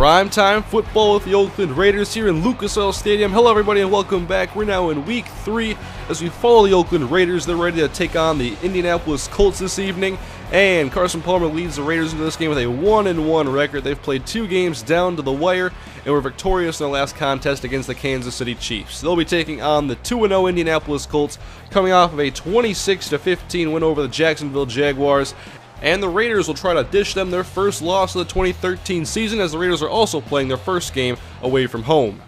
Primetime football with the Oakland Raiders here in Lucas Oil Stadium. Hello everybody and welcome back. We're now in week 3 as we follow the Oakland Raiders. They're ready to take on the Indianapolis Colts this evening. And Carson Palmer leads the Raiders into this game with a 1-1 record. They've played 2 games down to the wire and were victorious in their last contest against the Kansas City Chiefs. They'll be taking on the 2-0 Indianapolis Colts, coming off of a 26-15 win over the Jacksonville Jaguars. And the Raiders will try to dish them their first loss of the 2013 season, as the Raiders are also playing their first game away from home.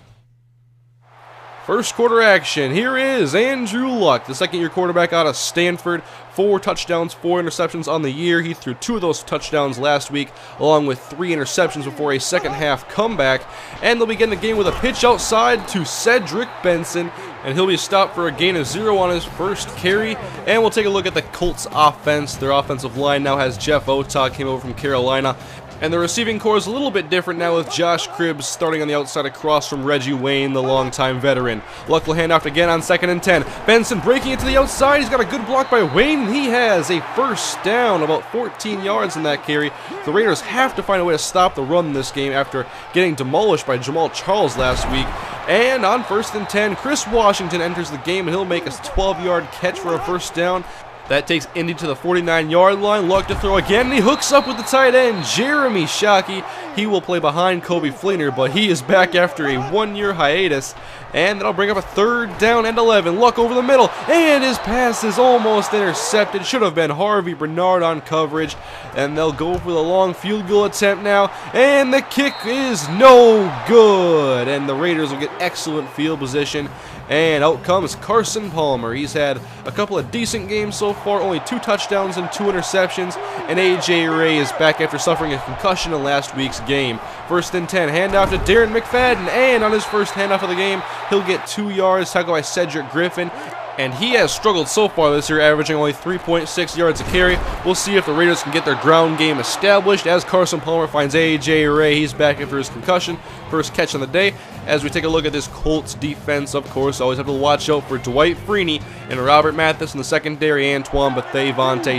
First quarter action. Here is Andrew Luck, the second-year quarterback out of Stanford. 4 touchdowns, 4 interceptions on the year. He threw 2 of those touchdowns last week, along with 3 interceptions before a second-half comeback. And they'll begin the game with a pitch outside to Cedric Benson, and he'll be stopped for a gain of 0 on his first carry. And we'll take a look at the Colts offense. Their offensive line now has Jeff Otah, came over from Carolina. And the receiving core is a little bit different now with Josh Cribbs starting on the outside across from Reggie Wayne, the longtime veteran. Luck will hand off again on 2nd and 10. Benson breaking it to the outside. He's got a good block by Wayne, and he has a first down, about 14 yards in that carry. The Raiders have to find a way to stop the run in this game after getting demolished by Jamal Charles last week. And on 1st and 10, Chris Washington enters the game, and he'll make a 12-yard catch for a first down. That takes Indy to the 49-yard line. Luck to throw again, and he hooks up with the tight end, Jeremy Shockey. He will play behind Kobe Fleener, but he is back after a 1-year hiatus. And that'll bring up a 3rd down and 11. Luck over the middle, and his pass is almost intercepted. Should have been Harvey Bernard on coverage. And they'll go for the long field goal attempt now, and the kick is no good. And the Raiders will get excellent field position. And out comes Carson Palmer. He's had a couple of decent games so far, only 2 touchdowns and 2 interceptions. And A.J. Ray is back after suffering a concussion in last week's game. 1st and 10, handoff to Darren McFadden. And on his first handoff of the game, he'll get 2 yards, tackled by Cedric Griffin. And he has struggled so far this year, averaging only 3.6 yards a carry. We'll see if the Raiders can get their ground game established as Carson Palmer finds A.J. Ray. He's back after his concussion. First catch on the day. As we take a look at this Colts defense, of course, always have to watch out for Dwight Freeney and Robert Mathis in the secondary. Antoine Bethea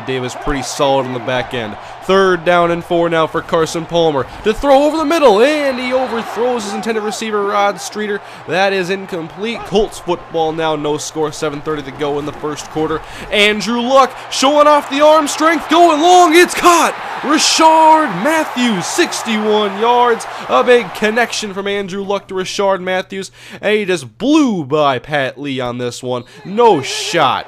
Davis pretty solid in the back end. 3rd down and 4 now for Carson Palmer to throw over the middle, and he overthrows his intended receiver, Rod Streeter. That is incomplete. Colts football now, no score, 7:30 to go in the first quarter. Andrew Luck showing off the arm strength, going long, it's caught! Rashard Matthews, 61 yards. A big connection from Andrew Luck to Rashard Matthews, and he just blew by Pat Lee on this one. No shot.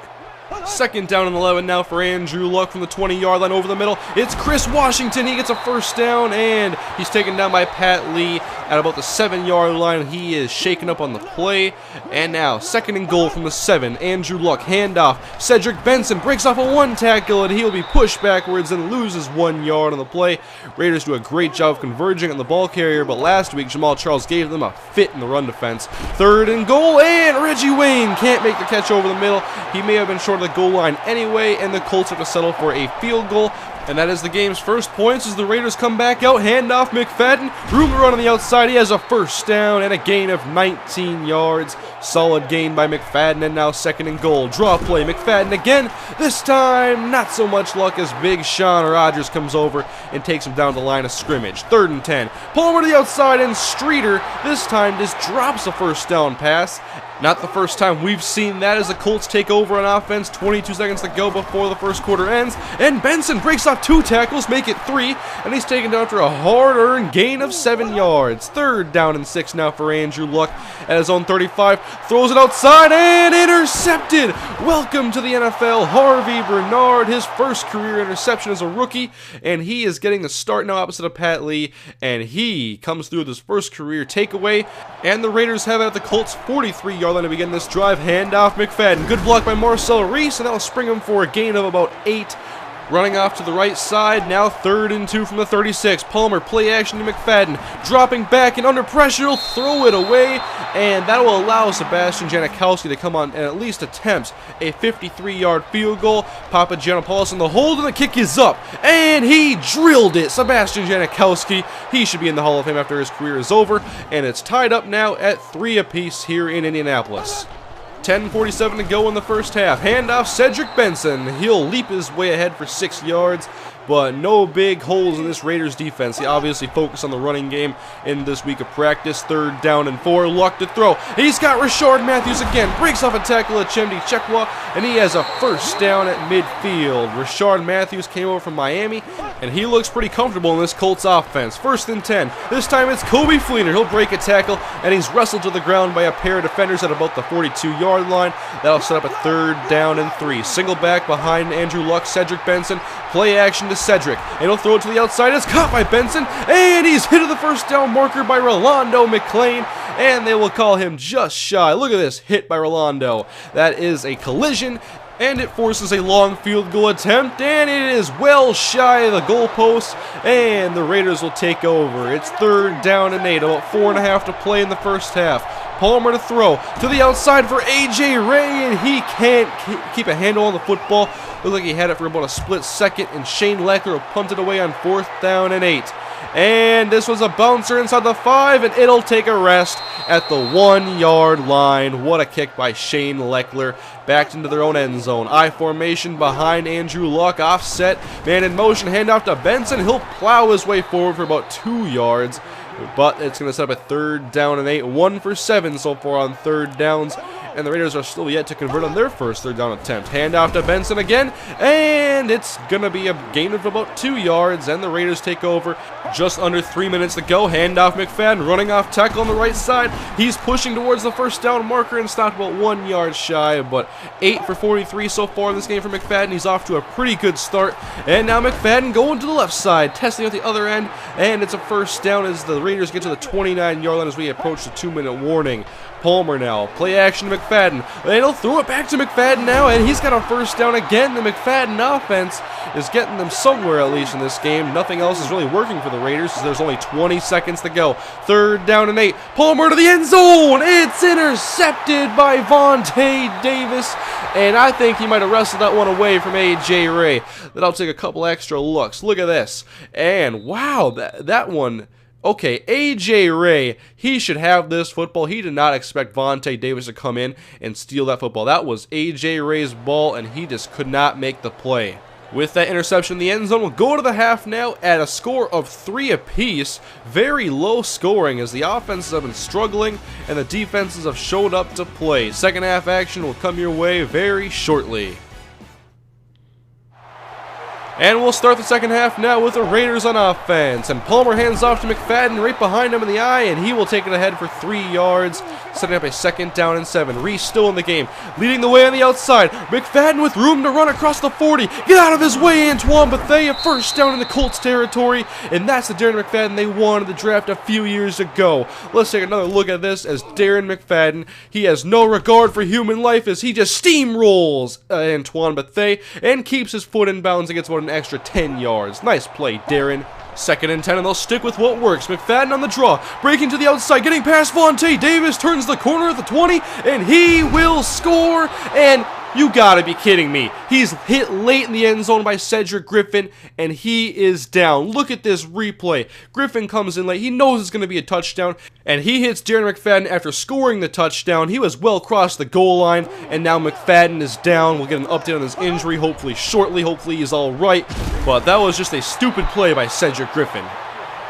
2nd down and 11 now for Andrew Luck from the 20-yard line over the middle. It's Chris Washington. He gets a first down, and he's taken down by Pat Lee at about the 7-yard line. He is shaken up on the play. And now 2nd and goal from the 7. Andrew Luck, handoff. Cedric Benson breaks off a 1 tackle, and he'll be pushed backwards and loses 1 yard on the play. Raiders do a great job of converging on the ball carrier, but last week Jamal Charles gave them a fit in the run defense. 3rd and goal, and Reggie Wayne can't make the catch over the middle. He may have been short of the goal line anyway, and the Colts have to settle for a field goal. And that is the game's first points as the Raiders come back out. Handoff McFadden. Room to run on the outside. He has a first down and a gain of 19 yards. Solid gain by McFadden, and now 2nd and goal. Draw play. McFadden again. This time, not so much luck as Big Sean Rogers comes over and takes him down the line of scrimmage. 3rd and 10. Palmer to the outside, and Streeter this time just drops a first down pass. Not the first time we've seen that as the Colts take over on offense. 22 seconds to go before the first quarter ends. And Benson breaks off 2 tackles, make it 3. And he's taken down for a hard-earned gain of 7 yards. 3rd down and 6 now for Andrew Luck at his own 35. Throws it outside and intercepted. Welcome to the NFL, Harvey Bernard. His first career interception as a rookie. And he is getting the start now opposite of Pat Lee. And he comes through with his first career takeaway. And the Raiders have it at the Colts' 43-yard line to begin this drive. Handoff McFadden. Good block by Marcel Reese, and that'll spring him for a gain of about 8. Running off to the right side, now 3rd and 2 from the 36. Palmer, play action to McFadden. Dropping back and under pressure, he'll throw it away. And that will allow Sebastian Janikowski to come on and at least attempt a 53-yard field goal. Papagiannopoulos in the hold, and the kick is up. And he drilled it. Sebastian Janikowski, he should be in the Hall of Fame after his career is over. And it's tied up now at 3 apiece here in Indianapolis. 10:47 to go in the first half. Handoff Cedric Benson. He'll leap his way ahead for 6 yards. but no big holes in this Raiders defense. He obviously focused on the running game in this week of practice. 3rd down and 4, Luck to throw. He's got Rashard Matthews again, breaks off a tackle at Chimdi Chekwa, and he has a 1st down at midfield. Rashard Matthews came over from Miami, and he looks pretty comfortable in this Colts offense. 1st and 10. This time it's Kobe Fleener. He'll break a tackle, and he's wrestled to the ground by a pair of defenders at about the 42-yard line. That'll set up a 3rd down and 3. Single back behind Andrew Luck, Cedric Benson. Play action to Cedric, and he'll throw it to the outside. It's caught by Benson, and he's hit at the 1st down marker by Rolando McClain, and they will call him just shy. Look at this hit by Rolando. That is a collision, and it forces a long field goal attempt, and it is well shy of the goalpost, and the Raiders will take over. It's 3rd down and 8, about 4.5 to play in the 1st half. Palmer to throw to the outside for A.J. Ray, and he can't keep a handle on the football. Looked like he had it for about a split second, and Shane Leckler will punt it away on 4th down and 8. And this was a bouncer inside the 5, and it'll take a rest at the 1-yard line. What a kick by Shane Leckler. Backed into their own end zone. I formation behind Andrew Luck. Offset. Man in motion. Handoff to Benson. He'll plow his way forward for about 2 yards. But it's going to set up a 3rd down and 8. 1 for 7 so far on 3rd downs. And the Raiders are still yet to convert on their first 3rd down attempt. Handoff to Benson again. And it's going to be a gain of about 2 yards. And the Raiders take over. Just under 3 minutes to go. Handoff McFadden running off tackle on the right side. He's pushing towards the 1st down marker and stopped about 1 yard shy. But 8 for 43 so far in this game for McFadden. He's off to a pretty good start. And now McFadden going to the left side. Testing at the other end. And it's a 1st down as the Raiders get to the 29-yard line as we approach the 2-minute warning. Palmer now. Play action to McFadden. And he'll throw it back to McFadden now, and he's got a 1st down again. The McFadden offense is getting them somewhere, at least in this game. Nothing else is really working for the Raiders, as there's only 20 seconds to go. 3rd down and 8. Palmer to the end zone. It's intercepted by Vontae Davis, and I think he might have wrestled that one away from A.J. Ray. Then I'll take a couple extra looks. Look at this. And wow, that one... Okay, A.J. Ray, he should have this football. He did not expect Vontae Davis to come in and steal that football. That was A.J. Ray's ball, and he just could not make the play. With that interception in the end zone, we'll go to the half now at a score of 3 apiece. Very low scoring as the offenses have been struggling and the defenses have showed up to play. Second half action will come your way very shortly. And we'll start the second half now with the Raiders on offense. And Palmer hands off to McFadden right behind him in the eye, and he will take it ahead for 3 yards, setting up a 2nd down and 7. Reese still in the game, leading the way on the outside. McFadden with room to run across the 40. Get out of his way, Antoine Bethea. 1st down in the Colts territory, and that's the Darren McFadden they wanted to draft a few years ago. Let's take another look at this as Darren McFadden. He has no regard for human life as he just steamrolls Antoine Bethea and keeps his foot in bounds and gets about an extra 10 yards. Nice play, Darren. 2nd and 10, and they'll stick with what works. McFadden on the draw, breaking to the outside, getting past Vontae Davis, turns the corner at the 20, and he will score, and you gotta be kidding me. He's hit late in the end zone by Cedric Griffin, and he is down. Look at this replay. Griffin comes in late. He knows it's going to be a touchdown, and he hits Darren McFadden after scoring the touchdown. He was well across the goal line, and now McFadden is down. We'll get an update on his injury hopefully shortly. Hopefully he's all right, but that was just a stupid play by Cedric Griffin.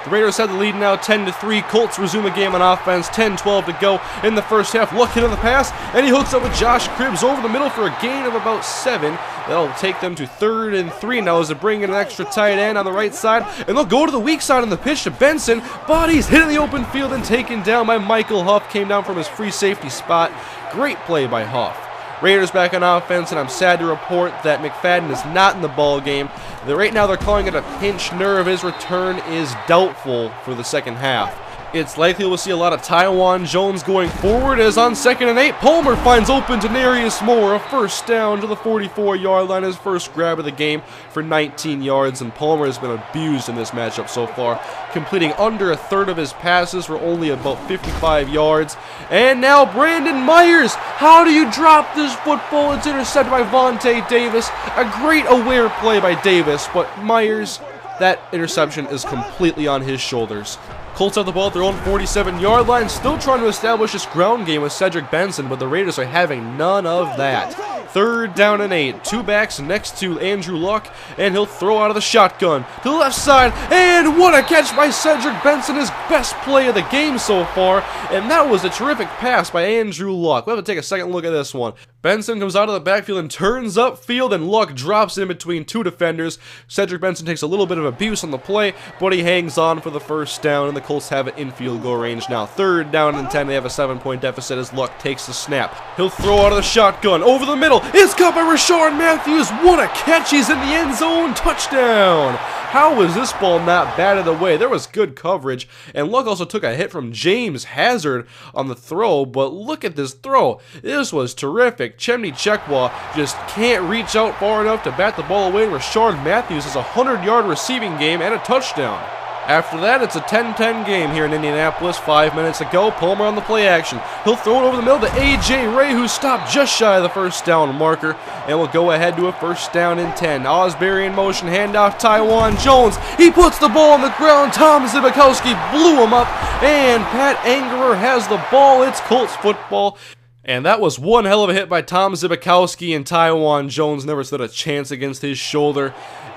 The Raiders have the lead now 10-3. Colts resume the game on offense. 10-12 to go in the first half. Luck hit on the pass, and he hooks up with Josh Cribbs over the middle for a gain of about 7. That'll take them to 3rd and 3 now as they bring in an extra tight end on the right side, and they'll go to the weak side on the pitch to Benson, but he's hit in the open field and taken down by Michael Huff. Came down from his free safety spot. Great play by Huff. Raiders back on offense, and I'm sad to report that McFadden is not in the ball game. Right now they're calling it a pinched nerve. His return is doubtful for the second half. It's likely we'll see a lot of Taiwan Jones going forward, as on 2nd and 8, Palmer finds open Denarius Moore, a 1st down to the 44-yard line, his first grab of the game for 19 yards, and Palmer has been abused in this matchup so far, completing under 1/3 of his passes for only about 55 yards. And now Brandon Myers, how do you drop this football? It's intercepted by Vontae Davis. A great aware play by Davis, but Myers, that interception is completely on his shoulders. Colts have the ball at their own 47-yard line, still trying to establish this ground game with Cedric Benson, but the Raiders are having none of that. 3rd down and 8. Two backs next to Andrew Luck, and he'll throw out of the shotgun to the left side, and what a catch by Cedric Benson, his best play of the game so far, and that was a terrific pass by Andrew Luck. We'll have to take a second look at this one. Benson comes out of the backfield and turns upfield, and Luck drops in between two defenders. Cedric Benson takes a little bit of abuse on the play, but he hangs on for the 1st down, and the Colts have it in field goal range now. 3rd down and 10. They have a 7-point deficit as Luck takes the snap. He'll throw out of the shotgun over the middle. It's caught by Rashard Matthews. What a catch! He's in the end zone. Touchdown! How was this ball not batted away? There was good coverage, and Luck also took a hit from James Hazard on the throw, but look at this throw. This was terrific. Chemney Chekwa just can't reach out far enough to bat the ball away. Rashard Matthews has a 100-yard receiving game and a touchdown. After that, it's a 10-10 game here in Indianapolis. 5 minutes to go. Palmer on the play action. He'll throw it over the middle to A.J. Ray, who stopped just shy of the 1st down marker, and will go ahead to a 1st down and 10. Osbury in motion. Handoff Taiwan Jones. He puts the ball on the ground. Tom Zibikowski blew him up, and Pat Angerer has the ball. It's Colts football. And that was one hell of a hit by Tom Zibikowski, and Taiwan Jones never stood a chance against his shoulder.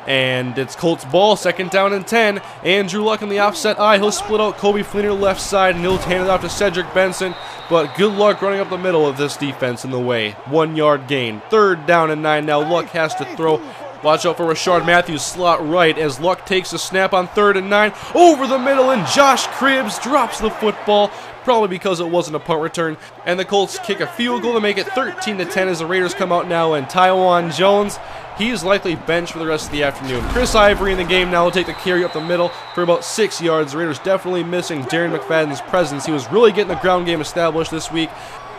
And it's Colts ball, 2nd down and 10. Andrew Luck in the offset eye. He'll split out Kobe Fleener left side, and he'll hand it off to Cedric Benson. But good luck running up the middle of this defense in the way. 1-yard gain. 3rd down and 9. Now Luck has to throw. Watch out for Rashard Matthews, slot right, as Luck takes a snap on 3rd and 9. Over the middle, and Josh Cribbs drops the football, probably because it wasn't a punt return. And the Colts kick a field goal to make it 13-10 as the Raiders come out now. And Taiwan Jones, he's likely benched for the rest of the afternoon. Chris Ivory in the game now will take the carry up the middle for about 6 yards. The Raiders definitely missing Darren McFadden's presence. He was really getting the ground game established this week.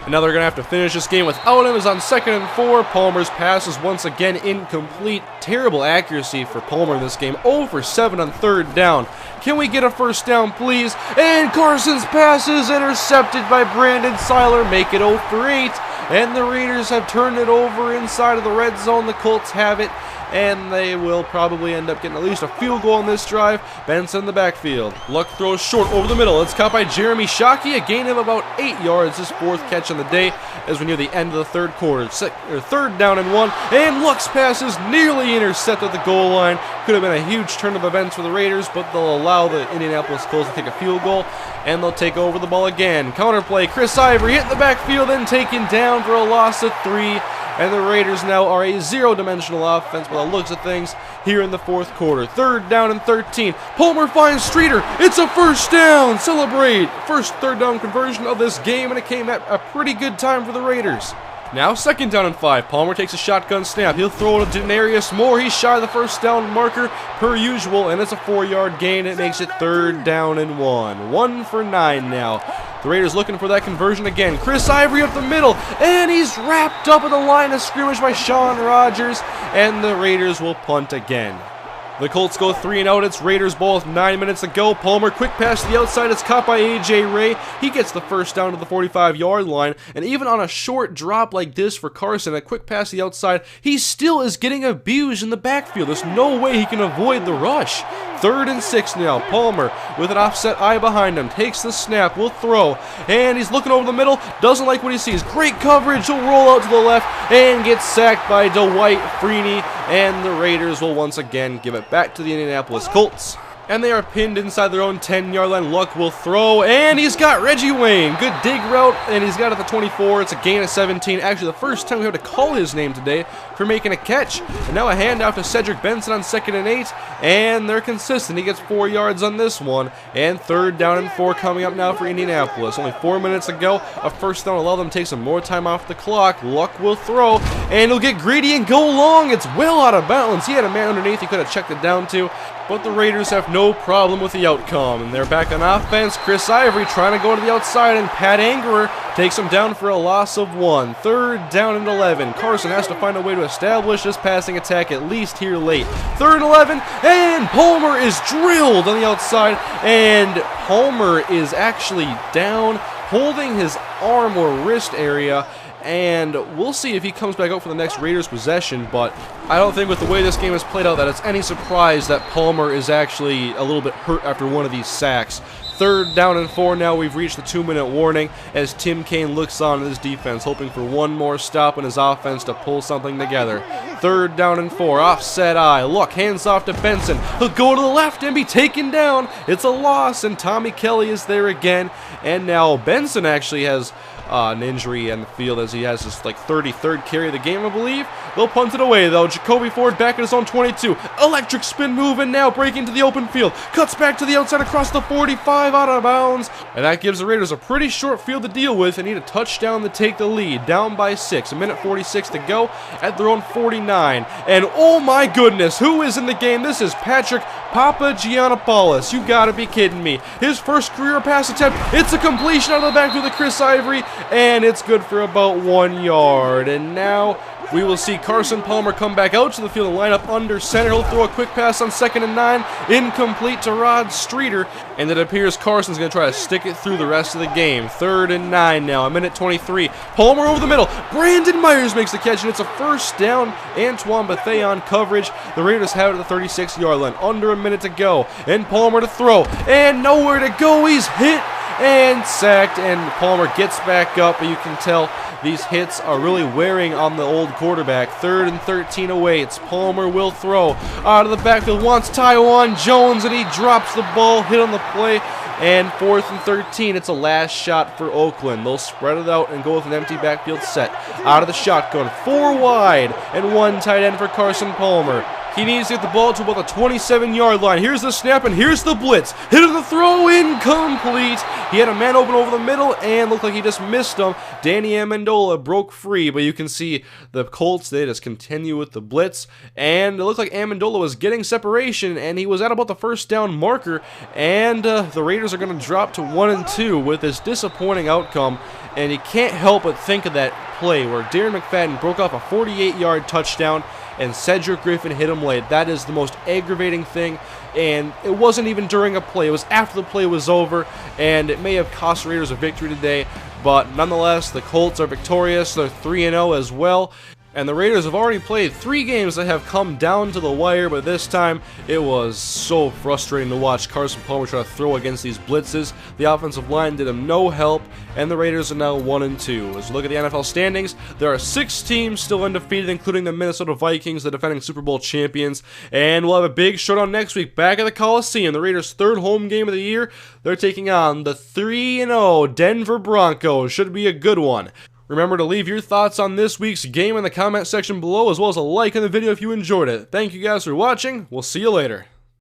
And now they're going to have to finish this game without him. Is on 2nd and 4. Palmer's pass is once again incomplete. Terrible accuracy for Palmer in this game. 0 for 7 on 3rd down. Can we get a 1st down, please? And Carson's pass is intercepted by Brandon Seiler. Make it 0 for 8. And the Raiders have turned it over inside of the red zone. The Colts have it, and they will probably end up getting at least a field goal on this drive. Benson in the backfield. Luck throws short over the middle. It's caught by Jeremy Shockey, a gain of about 8 yards. His 4th catch on the day as we're near the end of the 3rd quarter. 3rd down and 1, and Luck's pass is nearly intercepted at the goal line. Could have been a huge turn of events for the Raiders, but they'll allow the Indianapolis Colts to take a field goal, and they'll take over the ball again. Counterplay, Chris Ivory hit the backfield and taken down for a loss of 3. And the Raiders now are a 0-dimensional offense by the looks of things here in the 4th quarter. 3rd down and 13. Palmer finds Streeter. It's a 1st down. Celebrate. First 3rd down conversion of this game, and it came at a pretty good time for the Raiders. Now 2nd down and 5. Palmer takes a shotgun snap. He'll throw it to Denarius Moore. He's shy of the 1st down marker per usual, and it's a 4-yard gain. It makes it 3rd down and 1. 1 for 9 now. The Raiders looking for that conversion again. Chris Ivory up the middle, and he's wrapped up at the line of scrimmage by Sean Rogers, and the Raiders will punt again. The Colts go 3 and out. It's Raiders ball with 9 minutes to go. Palmer, quick pass to the outside. It's caught by A.J. Ray. He gets the 1st down to the 45-yard line. And even on a short drop like this for Carson, a quick pass to the outside, he still is getting abused in the backfield. There's no way he can avoid the rush. 3rd and 6 now. Palmer with an offset eye behind him. Takes the snap. Will throw. And he's looking over the middle. Doesn't like what he sees. Great coverage. He'll roll out to the left and get sacked by Dwight Freeney. And the Raiders will once again give it back to the Indianapolis Colts. And they are pinned inside their own 10-yard line. Luck will throw, and he's got Reggie Wayne. Good dig route, and he's got it at the 24. It's a gain of 17. Actually, the first time we have to call his name today for making a catch. And now a handoff to Cedric Benson on 2nd and 8, and they're consistent. He gets 4 yards on this one, and 3rd down and 4 coming up now for Indianapolis. Only 4 minutes to go. A 1st down will allow them to take some more time off the clock. Luck will throw, and he'll get greedy and go long. It's well out of bounds. He had a man underneath he could have checked it down to, but the Raiders have no problem with the outcome, and they're back on offense. Chris Ivory trying to go to the outside, and Pat Angerer takes him down for a loss of 1. 3rd down and 11. Carson has to find a way to establish this passing attack at least here late. 3rd and 11, and Palmer is drilled on the outside, and Palmer is actually down, holding his arm or wrist area, and we'll see if he comes back out for the next Raiders possession, but I don't think with the way this game has played out that it's any surprise that Palmer is actually a little bit hurt after one of these sacks. 3rd down and 4 now. We've reached the 2-minute warning as Tim Kaine looks on at his defense, hoping for one more stop in his offense to pull something together. 3rd down and 4. Offset eye. Look, hands off to Benson. He'll go to the left and be taken down. It's a loss, and Tommy Kelly is there again. And now Benson actually has an injury in the field as he has his like 33rd carry of the game, I believe. They'll punt it away though. Jacoby Ford back at his own 22. Electric spin move and now breaking to the open field. Cuts back to the outside across the 45 out of bounds. And that gives the Raiders a pretty short field to deal with and need a touchdown to take the lead. Down by 6. 1:46 to go at their own 49. And oh my goodness, who is in the game? This is Patrick Papagiannopoulos. You gotta be kidding me. His first career pass attempt. It's a completion out of the backfield to Chris Ivory. And it's good for about 1 yard. And now we will see Carson Palmer come back out to the field and line up under center. He'll throw a quick pass on 2nd and 9. Incomplete to Rod Streeter. And it appears Carson's going to try to stick it through the rest of the game. 3rd and 9 now. 1:23. Palmer over the middle. Brandon Myers makes the catch, and it's a 1st down. Antoine Bethea on coverage. The Raiders have it at the 36-yard line. Under a minute to go. And Palmer to throw. And nowhere to go. He's hit and sacked, and Palmer gets back up, but you can tell these hits are really wearing on the old quarterback. 3rd and 13 awaits. Palmer will throw out of the backfield, wants Taiwan Jones, and he drops the ball, hit on the play. And 4th and 13, it's a last shot for Oakland. They'll spread it out and go with an empty backfield set. Out of the shotgun, 4 wide, and 1 tight end for Carson Palmer. He needs to get the ball to about the 27-yard line. Here's the snap, and here's the blitz. Hit of the throw, incomplete. He had a man open over the middle, and looked like he just missed him. Danny Amendola broke free, but you can see the Colts, they just continue with the blitz. And it looked like Amendola was getting separation, and he was at about the 1st down marker. And the Raiders are going to drop to 1 and 2 with this disappointing outcome. And you can't help but think of that play where Darren McFadden broke off a 48-yard touchdown and Cedric Griffin hit him late. That is the most aggravating thing, and it wasn't even during a play. It was after the play was over, and it may have cost Raiders a victory today, but nonetheless, the Colts are victorious. They're 3-0 as well. And the Raiders have already played 3 games that have come down to the wire, but this time it was so frustrating to watch Carson Palmer try to throw against these blitzes. The offensive line did him no help, and the Raiders are now 1 and 2. As we look at the NFL standings, there are 6 teams still undefeated, including the Minnesota Vikings, the defending Super Bowl champions. And we'll have a big showdown next week back at the Coliseum. The Raiders' 3rd home game of the year. They're taking on the 3-0 Denver Broncos. Should be a good one. Remember to leave your thoughts on this week's game in the comment section below, as well as a like on the video if you enjoyed it. Thank you guys for watching. We'll see you later.